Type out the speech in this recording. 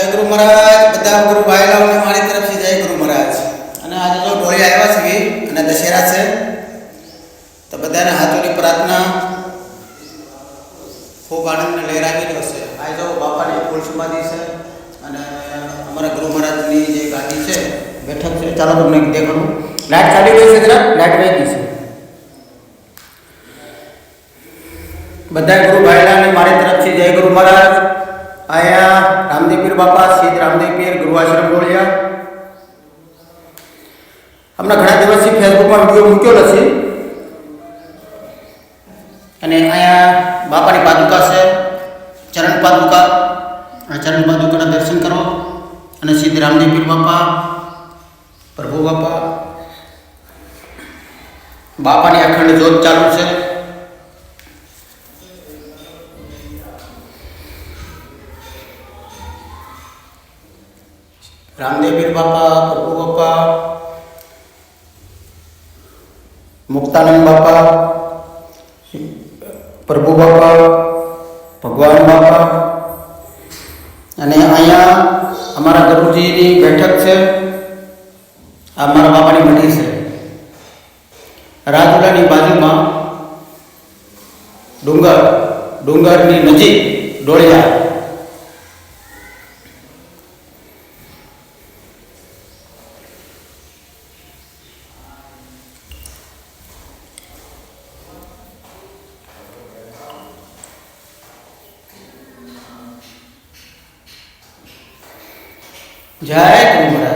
જય ગુરુ મહારાજ બધા ગુરુ ભાઈલાઓને મારી તરફથી જય ગુરુ મહારાજ। અને આજે જો ઢોળી આવ્યા છે અને દશેરા છે તો બધાના હાથોની પ્રાર્થના ખૂબ આનંદને લહેરાવી રહ્યો છે। આ જો બાપાની ફૂલ સમાધિ છે અને અમારા ગુરુ મહારાજની જે ગાદી છે બેઠક છે, ચાલો તમને દેખાડું। લાઈટ ચાલી રહી છે, જરા લાઈટ વહી ગઈ છે। બધા ગુરુ ભાઈલાને મારી તરફથી જય ગુરુ મહારાજ। आया रामदेव पीर बापा सिद्ध रामदेव पीर गुरु आश्रम ढोलिया। हमने घना दिवस फेसबुक में वीडियो मूक्यो छे अने आया बापा की पादुका से चरण पादुका दर्शन करो अने सिद्ध रामदेव पीर बापा प्रभु बापा बापा की अखंड ज्योत चालू है। रामदेव पीर बापा प्रभु बापा मुक्तानंद बापा प्रभु बापा भगवान बापा अने अहींया अमरा गुरुजी की बैठक है। अमरा बापा की मठी है। राजूला की बाजू में डूंगर की नजीक ढोलिया। जय गुरु महाराज।